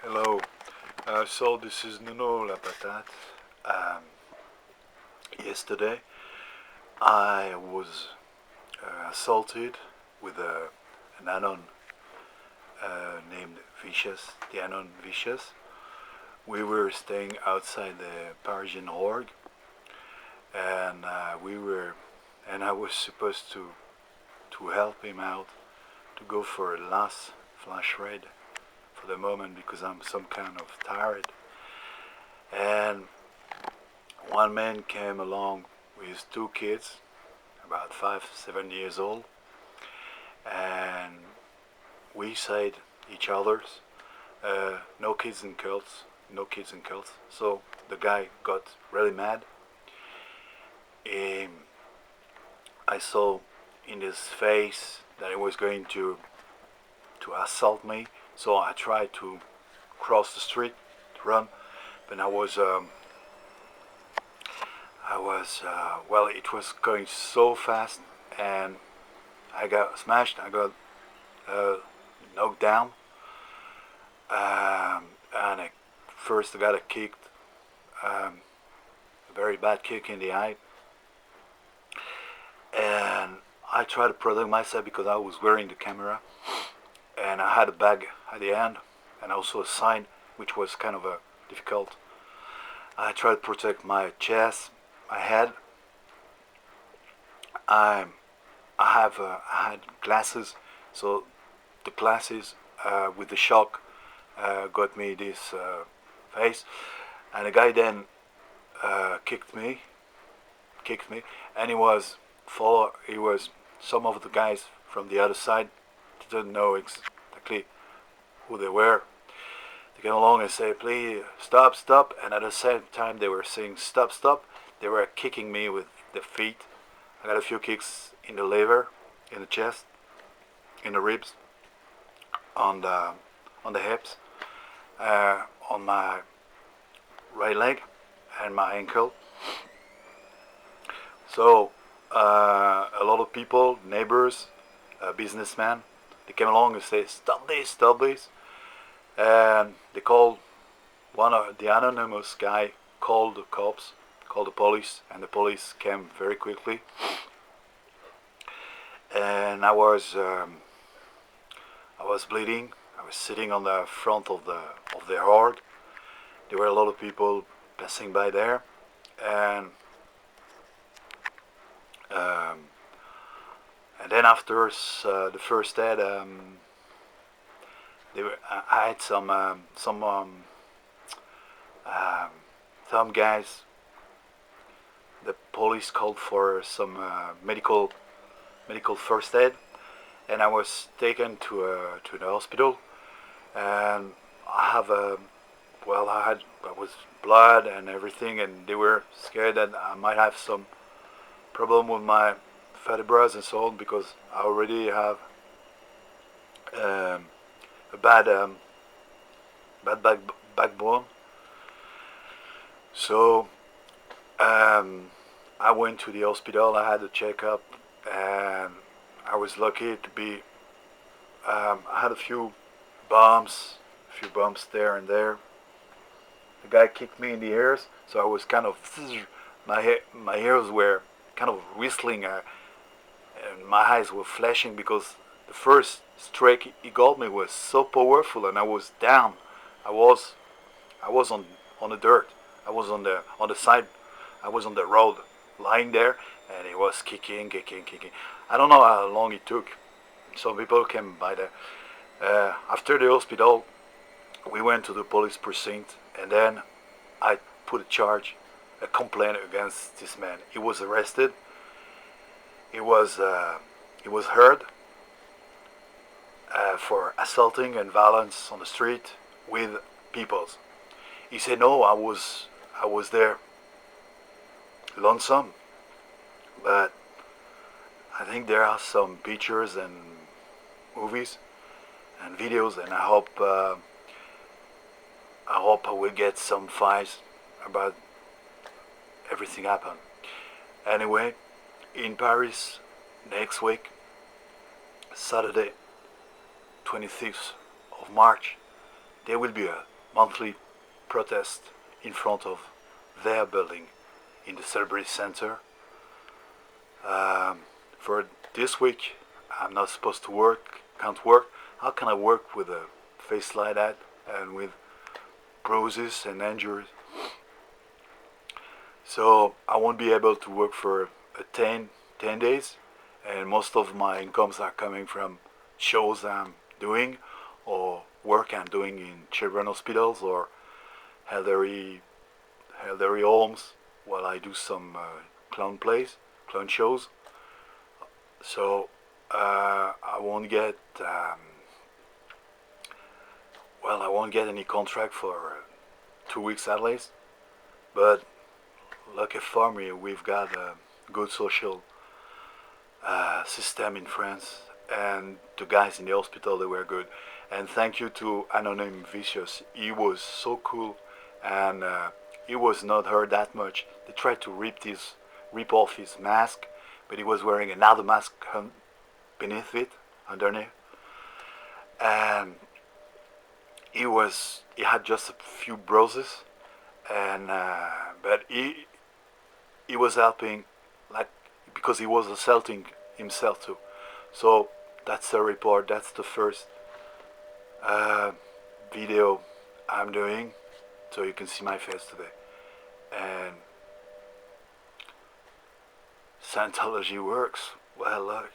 Hello. So this is Nuno La Patate. Um, Yesterday I was assaulted with an anon named Vicious, the anon Vicious. We were staying outside the Parisian org, and I was supposed to help him out to go for a last flash raid for the moment because I'm some kind of tired. And one man came along with his two kids, about 5, 7 years old, and we said each other's, no kids in cults, no kids in cults. So the guy got really mad. Um, I saw in his face that he was going to assault me, so I tried to cross the street to run, but well, it was going so fast, and I got smashed. I got uh, knocked down, and first I got a kicked, a very bad kick in the eye, and I tried to protect myself because I was wearing the camera, and I had a bag at the end, and also a sign, which was kind of difficult. I tried to protect my chest, my head. I I had glasses, so the glasses with the shock got me this face, and the guy then kicked me, and he was some of the guys from the other side didn't know exactly who they were. They came along and say, please stop, stop, and at the same time they were saying stop, stop. They were kicking me with their feet. I got a few kicks in the liver, in the chest, in the ribs, on the hips, on my right leg, and my ankle. So a lot of people, neighbors, businessmen, they came along and say, stop this, stop this. And they called one of the anonymous guy called the cops, called the police, and the police came very quickly. And I was bleeding. I was sitting on the front of the org. There were a lot of people passing by there, and um, then after the first aid, I had some guys. The police called for some medical first aid, and I was taken to the hospital. And I was blood and everything, and they were scared that I might have some problem with my vertebrae and so on because I already have a bad backbone. So I went to the hospital. I had a checkup, and I was lucky to be. I had a few bumps there and there. The guy kicked me in the ears, so I was kind of my ears were kind of whistling, and my eyes were flashing because the first strike he got me was so powerful, and I was down. I was on the dirt. I was on the side. I was on the road, lying there, and he was kicking. I don't know how long it took. Some people came by there. After the hospital, we went to the police precinct, and then I put a complaint against this man. He was arrested. He was heard for assaulting and violence on the street with peoples. He said, no, I was there lonesome, but I think there are some pictures and movies and videos, and I hope I will get some files about everything happened. Anyway, in Paris next week, Saturday, 26th of March, there will be monthly protest in front of their building in the Celebrity Center. For this week, I'm not supposed to work, can't work. How can I work with a face like that and with bruises and injuries? So I won't be able to work for 10 days, and most of my incomes are coming from shows I'm doing or work I'm doing in children's hospitals or elderly homes while I do some clown shows. So I won't get I won't get any contract for 2 weeks at least. But lucky for me, we've got a good social system in France, and the guys in the hospital, they were good. And thank you to Anonym Vicious. He was so cool, and he was not hurt that much. They tried to rip off his mask, but he was wearing another mask beneath it, underneath. And he had just a few bruises, and but he was helping, like, because he was assaulting himself too. So that's the report. That's the first video I'm doing, so you can see my face today. And Scientology works. Well, look.